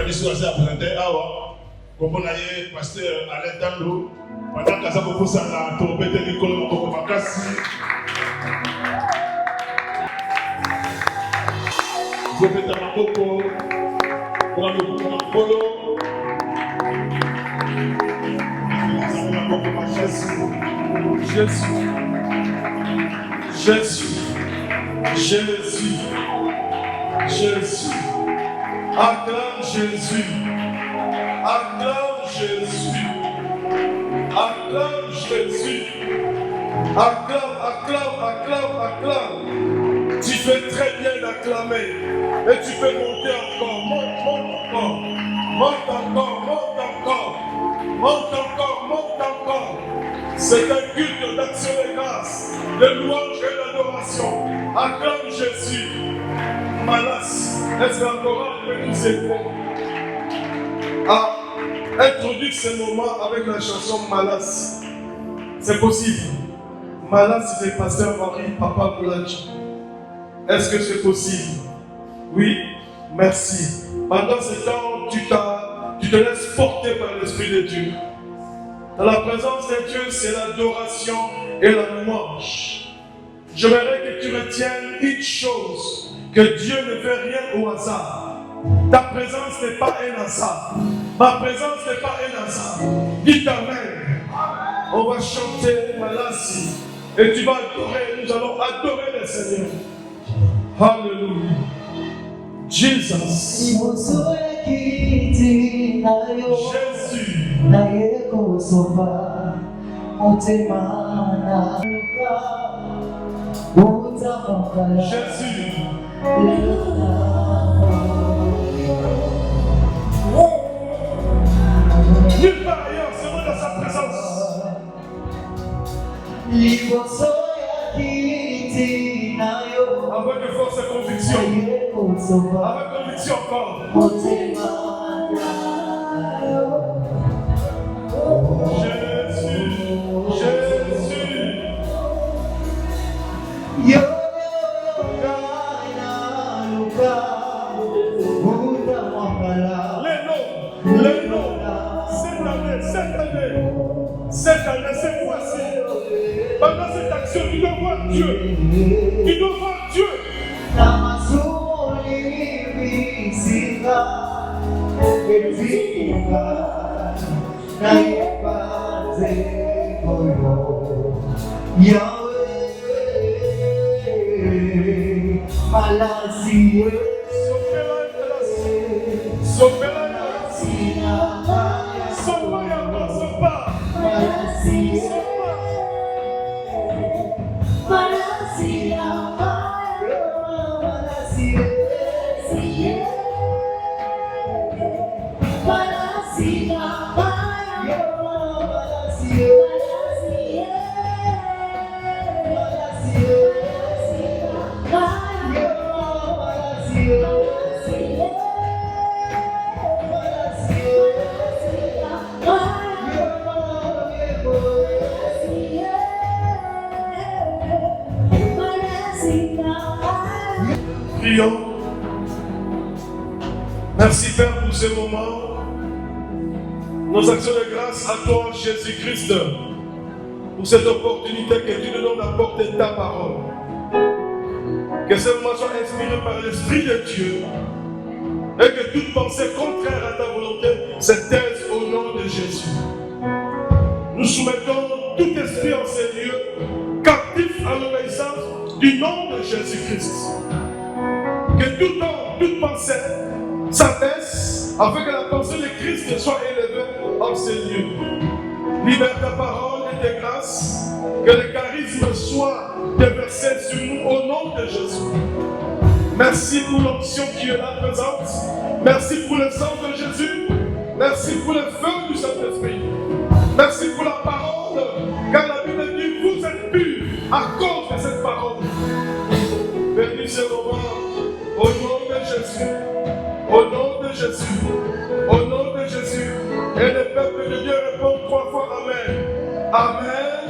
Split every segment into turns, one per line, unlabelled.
biso asa présenté awa kombo na ye pasteur Alain Tando pendant kaza kokosa na trompete likolo moko makasi zopeta maboko kwa mokolo Jésus, Jésus, Jésus, Jésus, acclame Jésus, acclame Jésus, acclame Jésus, acclame. Tu fais très bien d'acclamer et tu peux monter encore, monte encore. C'est un culte d'action et grâce, de louange et d'adoration. Acclame Jésus. Malas, est-ce qu'un chorale peut nous aider à introduire ce moment avec la chanson Malas? C'est possible. Malas, c'est le pasteur Henri Papa Boulaji. Est-ce que c'est possible? Oui, merci. Pendant ce temps, tu te laisses porter par l'Esprit de Dieu. Dans la présence de Dieu, c'est l'adoration et la louange. J'aimerais que tu retiennes une chose, que Dieu ne fait rien au hasard. Ta présence n'est pas un hasard. Ma présence n'est pas un hasard. Dis Amen. On va chanter Malassi et tu vas adorer, nous allons adorer le Seigneur. Hallelujah. Jesus. Jésus. Jésus. Nulle part ailleurs, c'est moi dans sa présence. Avec force et conviction. Avec conviction encore. Jésus, Jésus. Les noms, cette année, cette fois-ci, pendant cette action, tu dois voir Dieu. Tu dois voir Dieu. Prions. Merci Père pour ce moment. Nos actions de grâce à toi, Jésus-Christ, pour cette opportunité que tu nous donnes d'apporter ta parole. Que ce moment soit inspiré par l'Esprit de Dieu et que toute pensée contraire à ta volonté se taise au nom de Jésus. Nous soumettons tout esprit en ces lieux, captif à l'obéissance du nom de Jésus-Christ. Que tout homme, toute pensée s'abaisse afin que la pensée de Christ soit élevée en ces lieux. Libère ta parole et tes grâces, que le charisme soit déversé sur nous au nom de Jésus. Merci pour l'onction qui est là présente. Merci pour le sang de Jésus. Merci pour le feu du Saint-Esprit. Merci pour la parole, car la Bible dit vous êtes purs à cause de cette parole. Bénis ce moment au nom de Jésus. Au nom de Jésus. Au nom de Jésus. Et le peuple de Dieu répond 3 fois Amen. Amen.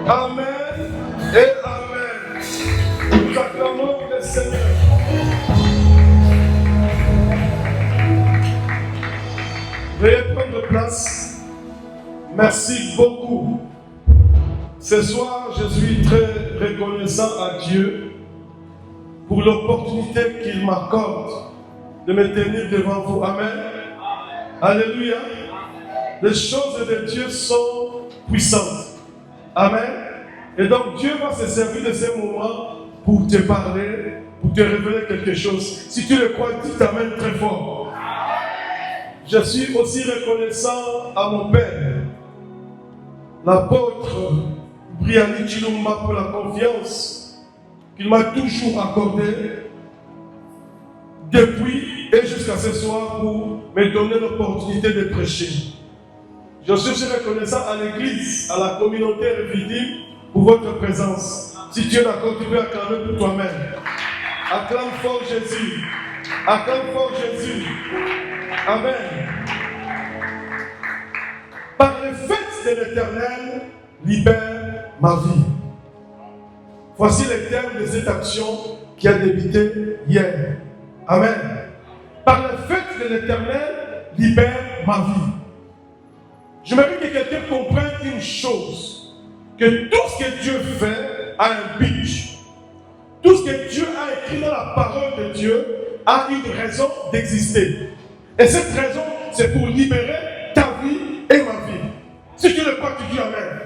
Amen. Et Amen. Nous acclamons le Seigneur. merci beaucoup. Ce soir, je suis très reconnaissant à Dieu pour l'opportunité qu'il m'accorde de me tenir devant vous. Amen. Alléluia. Les choses de Dieu sont puissantes. Amen. Et donc Dieu va se servir de ces moments pour te parler, pour te révéler quelque chose. Si tu le crois, dis Amen très fort. Je suis aussi reconnaissant à mon Père, l'apôtre Briani Chilumba, pour la confiance qu'il m'a toujours accordée depuis et jusqu'à ce soir pour me donner l'opportunité de prêcher. Je suis aussi reconnaissant à l'Église, à la communauté Revidim pour votre présence. Si tu es d'accord, tu peux acclamer pour toi-même. Acclame fort Jésus. Acclame fort Jésus. Amen. Par le fait de l'Éternel, libère ma vie. Voici les termes de cette action qui a débuté hier. Amen. Par le fait de l'Éternel, libère ma vie. Je m'aimerais que quelqu'un comprenne une chose, que tout ce que Dieu fait a un but. Tout ce que Dieu a écrit dans la parole de Dieu a une raison d'exister. Et cette raison, c'est pour libérer ta vie et ma vie. Si tu le crois, tu dis Amen.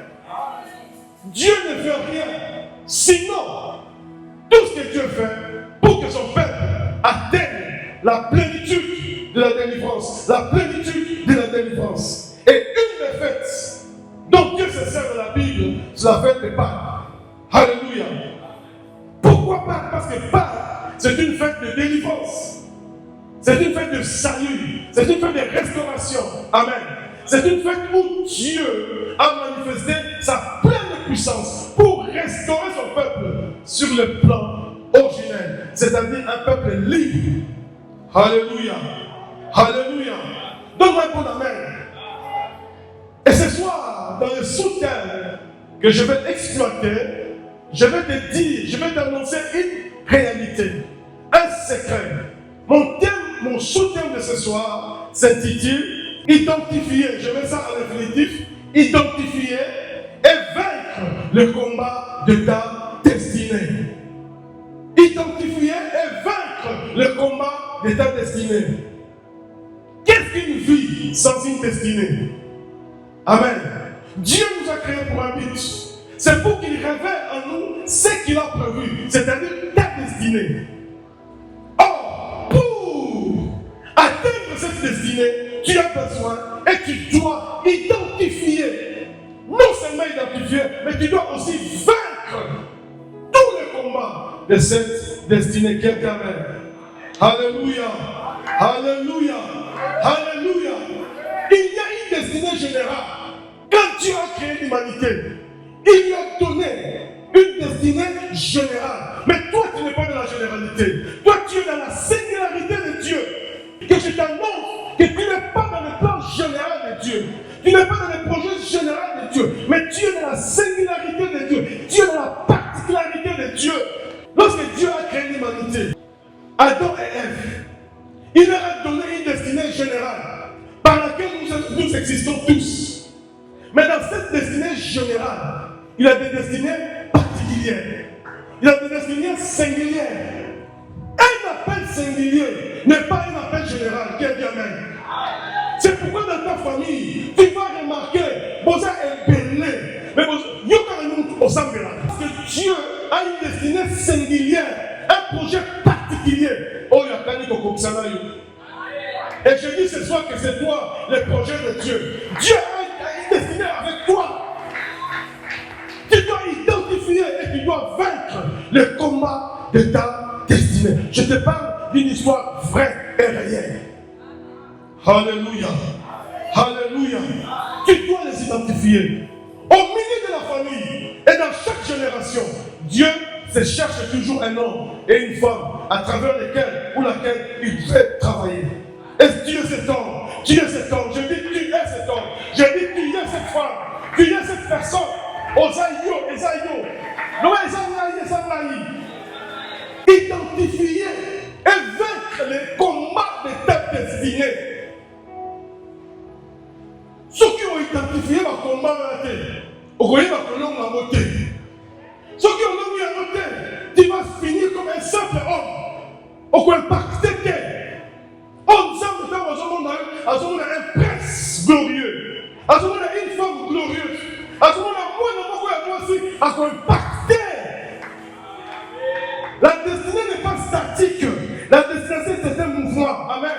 Dieu ne fait rien, sinon tout ce que Dieu fait pour que son peuple atteigne la plénitude de la délivrance. La plénitude de la délivrance. Et une des fêtes dont Dieu se sert de la Bible, c'est la fête de Pâques. Alléluia. Pourquoi Pâques? Parce que Pâques, c'est une fête de délivrance. C'est une fête de salut. C'est une fête de restauration. Amen. C'est une fête où Dieu a manifesté sa pleine puissance pour restaurer son peuple sur le plan originel. C'est-à-dire un peuple libre. Alléluia. Alléluia. Donne-moi un bon amen. Et ce soir, dans le sous-thème que je vais exploiter, je vais te dire, je vais t'annoncer une réalité, un secret. Mon sous-thème de ce soir s'intitule Identifier, je mets ça en définitif, identifier et vaincre le combat de ta destinée. Identifier et vaincre le combat de ta destinée. Qu'est-ce qu'une vie sans une destinée? Amen. Dieu nous a créés pour un but. C'est pour qu'il révèle en nous ce qu'il a prévu, c'est-à-dire ta destinée. Or, pour atteindre cette destinée, tu as besoin et tu dois identifier. Non seulement identifier, mais tu dois aussi vaincre tous les combats de cette destinée. Quelqu'un amen. Alléluia. Alléluia. Alléluia. Il y a une destinée générale. Quand Dieu a créé l'humanité, il lui a donné une destinée générale. Mais toi, tu n'es pas dans la généralité. Toi, tu es dans la singularité de Dieu. Que je t'annonce que tu n'es pas dans le plan général de Dieu. Tu n'es pas dans le projet général de Dieu. Mais tu es dans la singularité de Dieu. Tu es dans la particularité de Dieu. Lorsque Dieu a créé l'humanité, Adam et Ève, il leur a donné une destinée générale par laquelle nous existons tous. Mais dans cette destinée générale, il a des destinées particulières. Il a des destinées singulières. Un appel singulier n'est pas un appel général. Quelqu'un amen. C'est pourquoi dans ta famille, tu vas remarquer, Bosa est belé, mais parce que Dieu a une destinée singulière, un projet particulier. Oh, il y a quelqu'un qui a et je dis ce soir que c'est toi le projet de Dieu. Dieu a une destinée avec toi. Tu dois identifier et tu dois vaincre le combat de ta destinée. Je te parle d'une histoire vraie et réelle. Alléluia. Alléluia. Tu dois les identifier. Au milieu de la famille et dans chaque génération, Dieu se cherche toujours un homme et une femme à travers lesquels ou laquelle il fait travailler. Et tu es cet homme, tu es cet homme, je dis tu es cet homme, je dis tu es cette femme, tu es cette personne. Osaïo, Esaïo, identifier et vaincre les combats de ta destinée. Ceux qui ont identifié le Ce qui est en noté, tu vas finir comme un simple homme. Au impacté, on a un prince glorieux, on a une femme glorieuse, on a impacté. La destinée n'est pas statique, la destinée c'est un mouvement. Amen.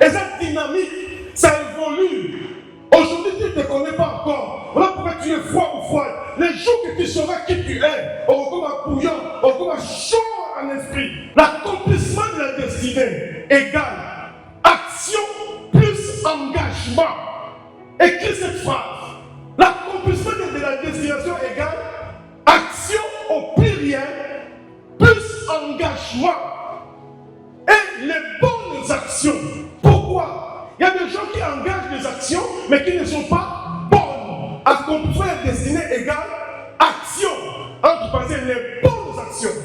Et cette dynamique, ça évolue. Aujourd'hui, tu ne te connais pas encore. Voilà pourquoi tu es froid ou froide. Les jours que tu sauras qui tu es, on recommence à bouillant, on recommence à chaud en esprit. L'accomplissement de la destinée égale action plus engagement. Écris cette phrase. L'accomplissement de la destination égale action au pluriel plus engagement. Et les bonnes actions. Pourquoi? Il y a des gens qui engagent des actions, mais qui ne sont pas bonnes. Accomplir la destinée égale action. Entre parenthèses, les bonnes actions,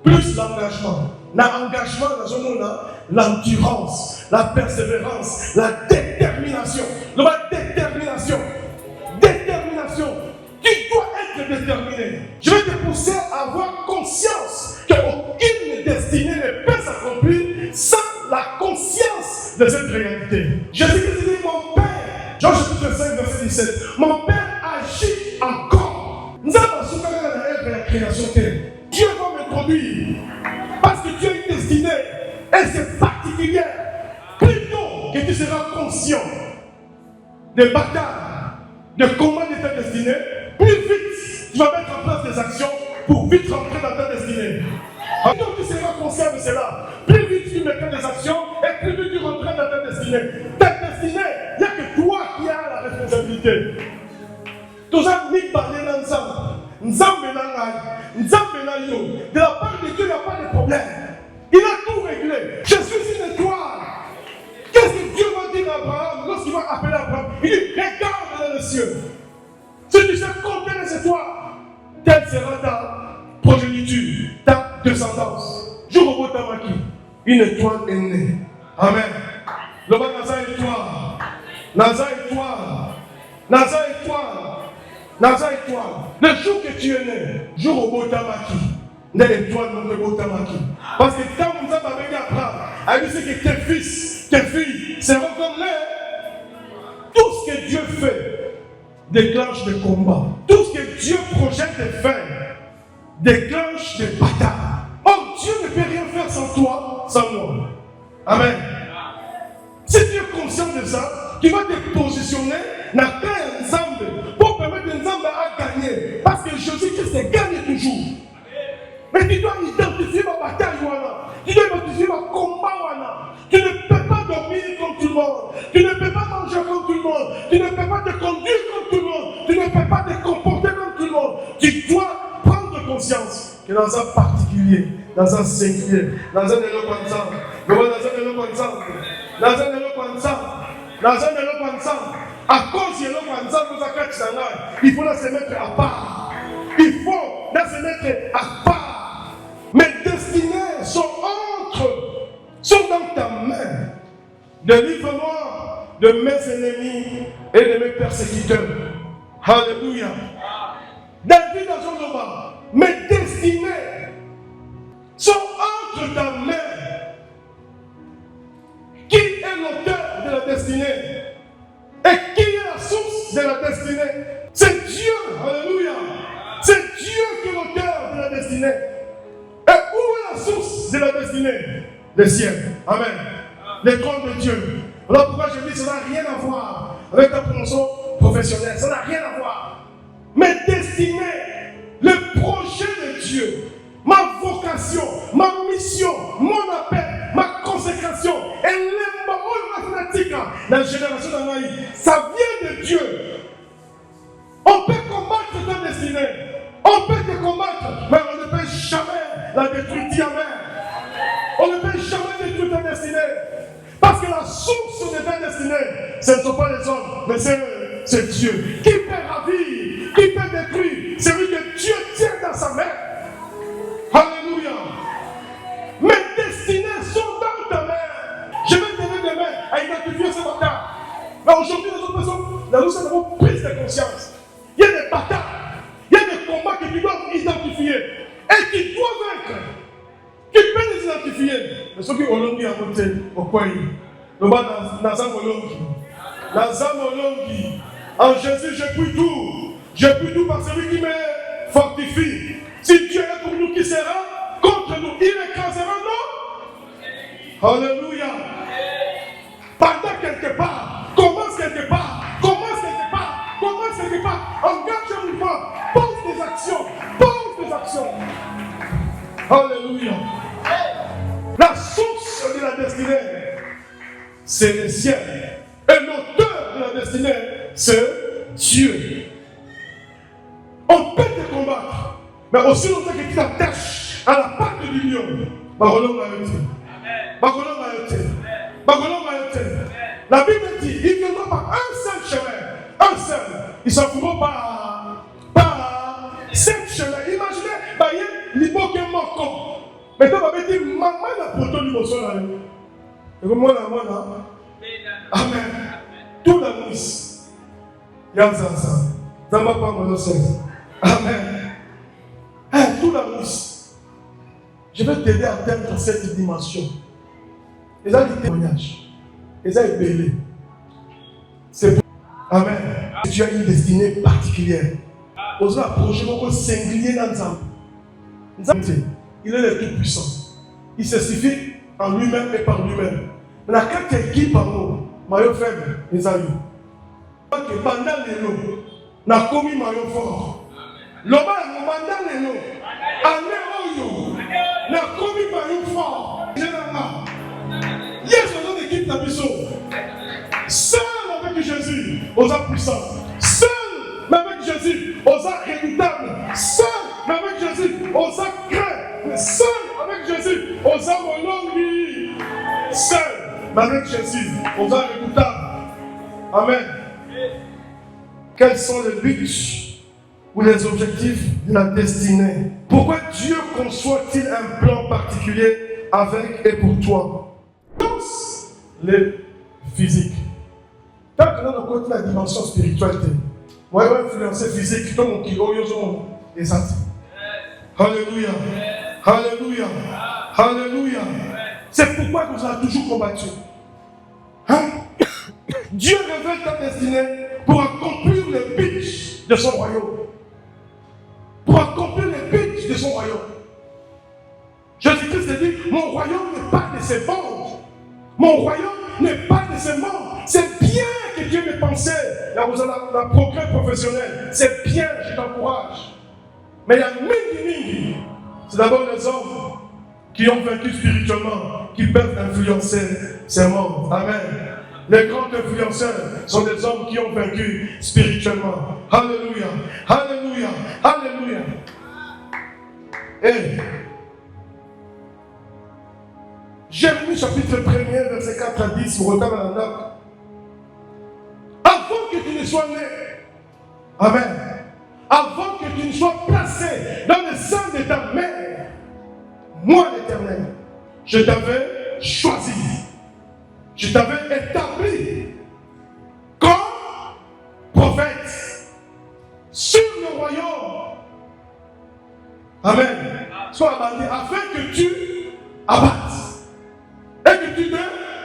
plus l'engagement. L'engagement dans ce monde, l'endurance, la persévérance, la détermination. La détermination. Détermination. Tu dois être déterminé. Je vais te pousser à avoir conscience qu'aucune destinée ne peut s'accomplir sans la conscience de cette réalité. Jésus-Christ dit, mon Père, Jean chapitre 5, verset 17, mon Père agit encore. Nous avons souvent la création. Dieu va me conduire parce que tu as une destinée et c'est particulier. Plutôt que tu seras conscient des batailles, de comment de ta destinée, plus vite tu vas mettre en place des actions pour vite rentrer dans ta destinée. Plutôt que tu seras conscient de cela, plus vite tu mettras des actions et plus vite tu rentreras dans ta destinée. Ta destinée, il n'y a que toi qui as la responsabilité. Tout ça, ni parler ensemble. De la part de Dieu, il n'y a pas de problème. Il a tout réglé. Je suis une étoile. Qu'est-ce que Dieu va dire à Abraham lorsqu'il va appeler Abraham? Il dit, regarde dans les cieux. Si tu sais compter les étoiles, telle sera ta progéniture, ta descendance. Je revois ta maquille. Une étoile est née. Amen. Le bas Naza étoile. Naza étoile. Naza étoile. Naza étoile. Le jour que tu es né, jour au beau tamaki. L'étoile non le beau tamaki. Parce que quand vous avez dit Abraham, elle dit que tes fils, tes filles seront comme les. Tout ce que Dieu fait déclenche des combats. Tout ce que Dieu projette de faire déclenche des batailles. Or, Dieu ne peut rien faire sans toi, sans moi. Amen. Si tu es conscient de ça, tu vas te positionner dans un ensemble pour permettre un ensemble à gagner. Parce que Jésus-Christ gagne toujours. Mais tu dois identifier ma bataille. Tu dois identifier ma combat. Tu ne peux pas dormir comme tout le monde. Tu ne peux pas manger comme tout le monde. Tu ne peux pas te conduire comme tout le monde. Tu ne peux pas te comporter comme tout le monde. Tu dois prendre conscience que dans un particulier, dans un singulier, dans un éloquent ensemble, à cause de l'éloquent ensemble, il faut là se mettre à part. Il faut là se mettre à part. Mes destinées sont dans ta main. Délivre-moi de mes ennemis et de mes persécuteurs. Alléluia. David dans son combat, mes destinées sont entre ta main. Qui est l'auteur de la destinée? Et qui est la source de la destinée? C'est Dieu. Alléluia. C'est Dieu qui est l'auteur de la destinée. Et où est la source de la destinée? Le ciel. Amen. Le trône de Dieu. Voilà pourquoi je dis ça n'a rien à voir avec ta promotion professionnelle. Ça n'a rien à voir. Mes destinées, le projet de Dieu, ma vocation, ma mission, mon appel, ma consécration, et les mathématiques dans la génération d'Anaï, ça vient de Dieu. On peut combattre ta destinée, on peut te combattre, mais on ne peut jamais la détruire. Amen. On ne peut jamais détruire ta destinée. Parce que la source de ta destinée, ce ne sont pas les hommes, mais c'est Dieu. Qui peut ravir, qui peut détruire, c'est lui que Dieu tient dans sa main. Alléluia. Mes destinées sont dans ta main. Je vais t'aider demain à identifier ce matin. Mais aujourd'hui, les autres personnes, nous avons prise de conscience. Il y a des batailles identifiés et qui doivent vaincre, qui peuvent les identifier. Mais ceux qui ont l'ongi à côté, au coin, le bas dans un molongi. Dans un molongi. En Jésus, je puis tout. Je puis tout par celui qui me fortifie. Si Dieu est pour nous, qui sera contre nous? Il écrasera non? Alléluia. Pendant quelque part, commence quelque part, commence quelque part, commence quelque part, engage un mouvement, pose des actions, pose des actions. Alléluia. La source de la destinée, c'est le ciel. Et l'auteur de la destinée, c'est Dieu. On peut te combattre, mais aussi longtemps que tu t'attaches à la part de l'union, la Bible dit, il viendra par un seul chemin, un seul. Ils s'en foutront par 7 chemins. Imaginez, l'imoke moko. Maintenant, on va dire, maman n'a pas de l'imotion là. Et comme moi, amen. Tout la mousse. Yanzanza. Zamba pas mon amen. Tout la mousse. Je vais t'aider à atteindre cette dimension. Et ça, des témoignages. Et ça est belé. C'est pour. Amen. Tu as une destinée particulière. Osez approcher mon singulier dans Nzambe. Il est le tout-puissant. Il se suffit en lui-même et par lui-même. Mais quand tu équipes par nous, maillot faible, les amis. Pendant les lots, n'a commis maillot fort. L'homme, pendant les lots, année oyo, n'a commis maillot fort. Yes, on a une équipe d'ambition. Seul avec Jésus, aux âmes puissantes. Seul, mais avec Jésus, aux âmes redoutables. Seul, mais avec Jésus, aux âmes craintes. Seul, avec Jésus, aux âmes longues. Seul, mais avec Jésus, aux âmes redoutables. Amen. Quels sont les buts ou les objectifs de la destinée? Pourquoi Dieu conçoit-il un plan particulier avec et pour toi? Les physiques. Tant que nous avons la dimension spiritualité, moi, je vais influencer physique, tout le monde qui est exact. Alléluia. Alléluia. Alléluia. C'est pourquoi nous avons toujours combattu. Hein? Dieu révèle ta destinée pour accomplir les buts de son royaume. Pour accomplir les buts de son royaume. Jésus-Christ dit, mon royaume n'est pas de ces bandes. Mon royaume n'est pas de ces mondes. C'est bien que Dieu m'ait pensé. Là, vous avez la progrès professionnel. C'est bien, je t'encourage. Mais il y a mini. C'est d'abord les hommes qui ont vaincu spirituellement, qui peuvent influencer ces mondes. Amen. Les grands influenceurs sont des hommes qui ont vaincu spirituellement. Alléluia. Alléluia. Alléluia. Et Jérémie chapitre 1er, verset 4 à 10, vous regardez la note. Avant que tu ne sois né, amen, avant que tu ne sois placé dans le sein de ta mère, moi l'Éternel, je t'avais choisi, je t'avais établi comme prophète sur le royaume. Amen. Sois abattu afin que tu abattes. Et que tu te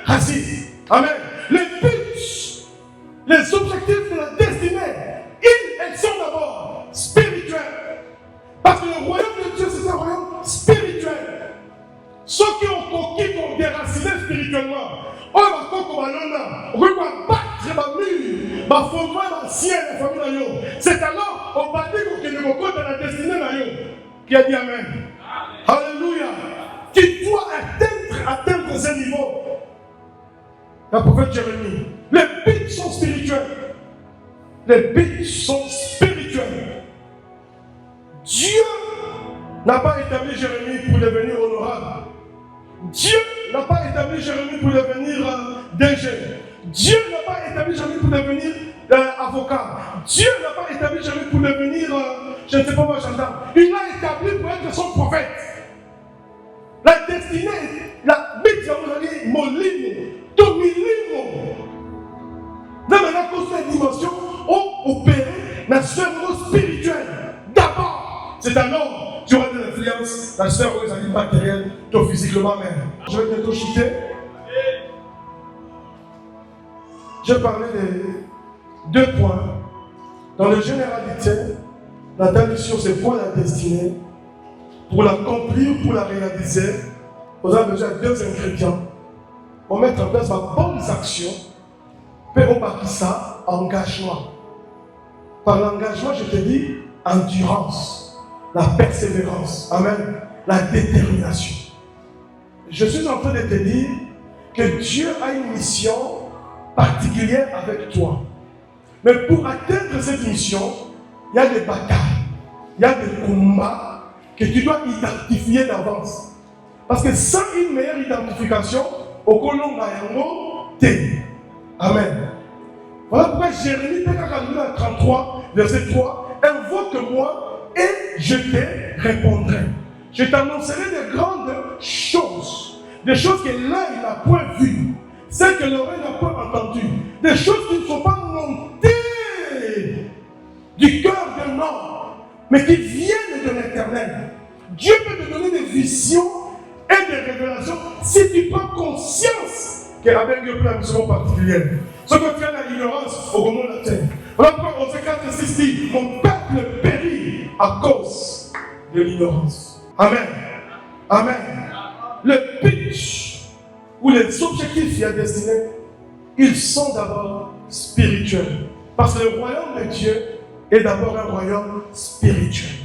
rassisses. Amen. Les buts, les objectifs de la destinée, elles sont d'abord spirituels. Parce que le royaume de Dieu, c'est un royaume spirituel. Ceux qui ont conquis, qui ont déraciné spirituellement, on va battre ma mur, ma fondement ancienne, la famille. C'est alors on va dire que le monde de la destinée qui a dit Amen. Alléluia. Qui doit atteindre ce niveau. Le prophète Jérémie. Les buts sont spirituels. Les buts sont spirituels. Dieu n'a pas établi Jérémie pour devenir honorable. Dieu n'a pas établi Jérémie pour devenir DG. Dieu n'a pas établi Jérémie pour devenir avocat. Dieu n'a pas établi Jérémie pour devenir, je ne sais pas moi, gendarme. Il l'a établi pour être son prophète. La destinée, la bête, vous avez dit, mon ligne, tout milimo. Là maintenant, qu'on soit une dimension, on opère la sphère spirituelle. D'abord, C'est un homme. Tu auras de l'influence. La sœur, vous avez matériel, toi physiquement même. Je vais bientôt chuter. Je parlais de 2 points. Dans la généralité, la tradition, c'est pour la destinée. Pour l'accomplir, pour la réaliser, vous avez besoin de 2 ingrédients. Pour mettre en place ma bonne action, puis on bâtit ça, engagement. Par l'engagement, je te dis, endurance, la persévérance, amen, la détermination. Je suis en train de te dire que Dieu a une mission particulière avec toi. Mais pour atteindre cette mission, il y a des batailles, il y a des combats que tu dois identifier d'avance. Parce que sans une meilleure identification, au colon T. Amen. Voilà pourquoi Jérémie 33, verset 3, invoque-moi et je te répondrai. Je t'annoncerai de grandes choses, des choses que l'œil n'a point vues, celles que l'oreille n'a point entendues, des choses qui ne sont pas montées du cœur d'un homme, mais qui viennent de l'Éternel. Dieu peut te donner des visions et des révélations si tu prends conscience qu'avec Dieu plein de mission particulière. Ce que tu as dans l'ignorance au moment de la terre. Voilà pourquoi Osée 4:6 dit, mon peuple périt à cause de l'ignorance. Amen. Amen. Le pitch ou les objectifs qui sont destinés, ils sont d'abord spirituels. Parce que le royaume de Dieu est d'abord un royaume spirituel.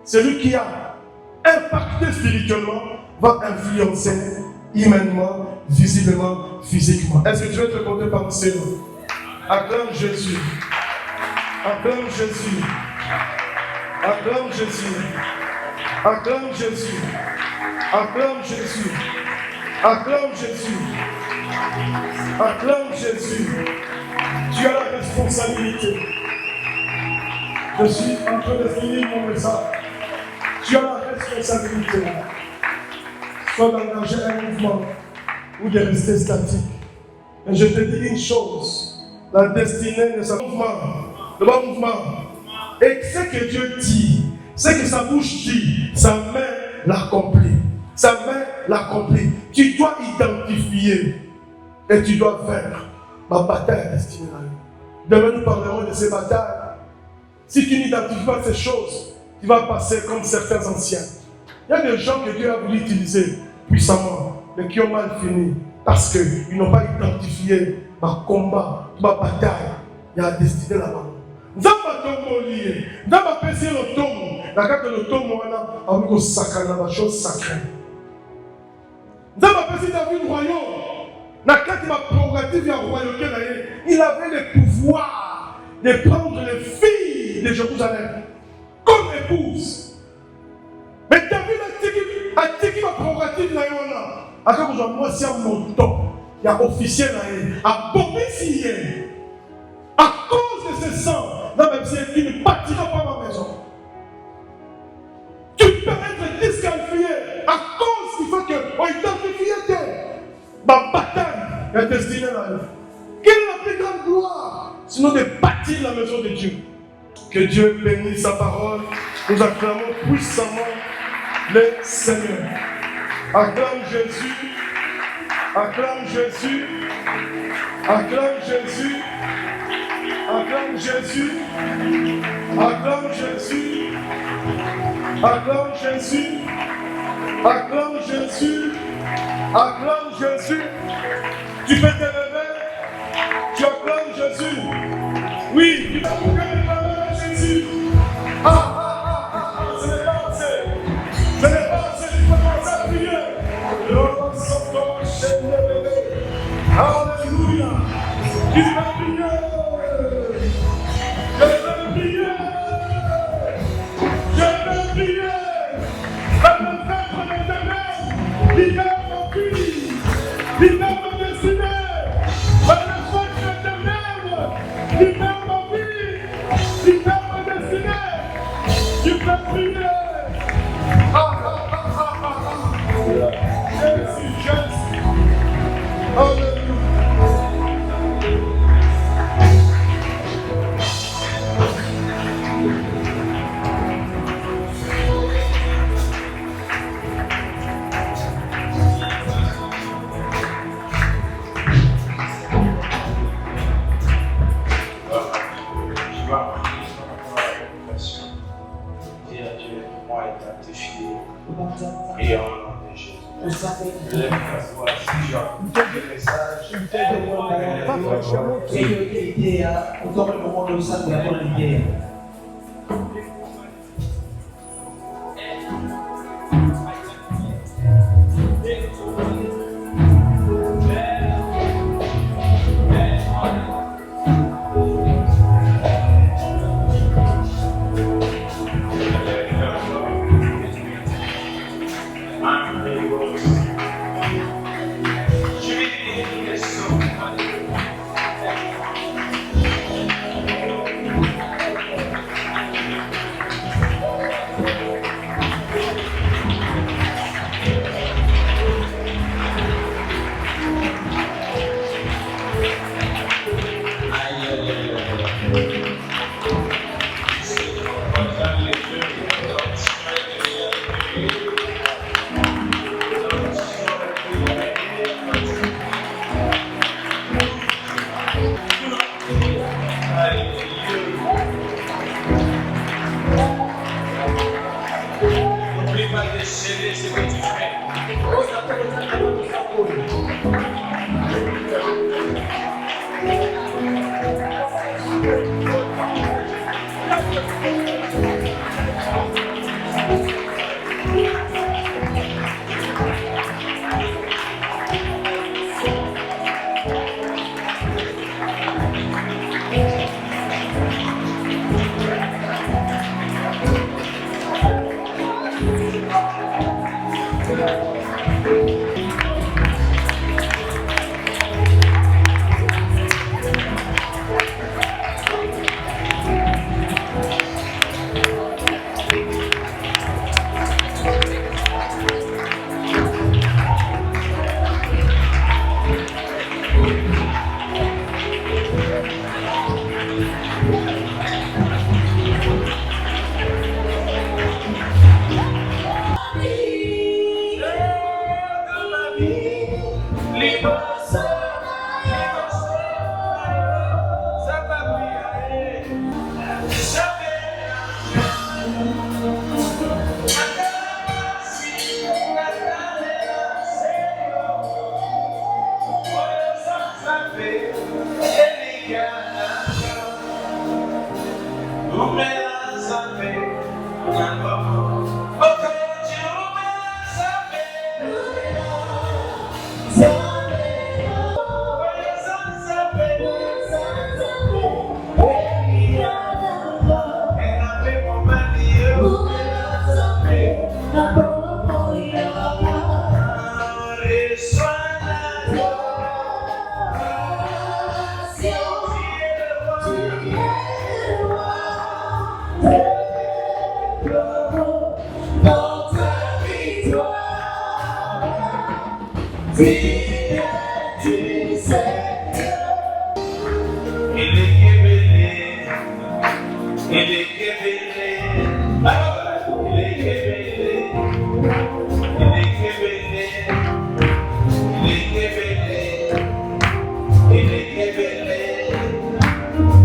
Celui qui a impacté spirituellement va influencer humainement, visiblement, physiquement. Est-ce que tu veux te compter par ces mots? Acclame Jésus. Acclame Jésus. Acclame Jésus. Acclame Jésus. Acclame Jésus. Acclame Jésus. Acclame Jésus. Tu as la responsabilité. Je suis en train de finir mon message. Tu as la responsabilité. Soit d'engager un mouvement ou de rester statique. Mais je te dis une chose, la destinée de ce mouvement, le bon mouvement, et ce que Dieu dit, ce que sa bouche dit, sa main l'accomplit. Sa main l'accomplit. Tu dois identifier et tu dois vaincre ma bataille destinée à lui. Demain nous parlerons de ces batailles. Si tu n'identifies pas ces choses, tu vas passer comme certains anciens. Il y a des gens que Dieu a voulu utiliser puissamment, mais qui ont mal fini parce qu'ils n'ont pas identifié ma combat, ma bataille. Il y a la destinée là-bas. Nous avons lié. Nous avons apprécié le tombe. La carte de l'automne, on a vu la chose sacrée. Nous avons apprécié David royaume. La carte de la prérogative de royauté, il avait le pouvoir de prendre les filles de Jérusalem comme épouse. Mais David a dit ma prérogative là, à quand vous avez moi si à mon temps, il y a officiel là, à Bombay à cause de ce sang, là même si il ne partira pas ma maison. Tu peux être disqualifié à cause du fait qu'on identifie ma bataille est destinée là. Quelle est la plus grande gloire sinon de bâtir la maison de Dieu? Que Dieu bénisse sa parole. Nous acclamons puissamment le Seigneur. Acclame Jésus. Acclame Jésus. Acclame Jésus. Acclame Jésus. Acclame Jésus. Acclame Jésus. Acclame Jésus. Acclame Jésus. Tu peux te lever. Tu acclames Jésus. Oui, tu peux acclamer Jésus. Ce n'est pas assez. Ce n'est pas assez. Tu peux commencer à prier. Alléluia. Tu peux prier. Je veux prier. Je veux prier. La maîtresse de l'éternel. Libère mon fils. Libère mon destinée. La maîtresse de l'éternel. Libère mon fils. Libère mon destinée. Tu peux prier. Jésus, Jésus. Alléluia.
moi est sanctifié. Et au nom de Jésus. Lève ta voix si tu as le message.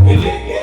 Ele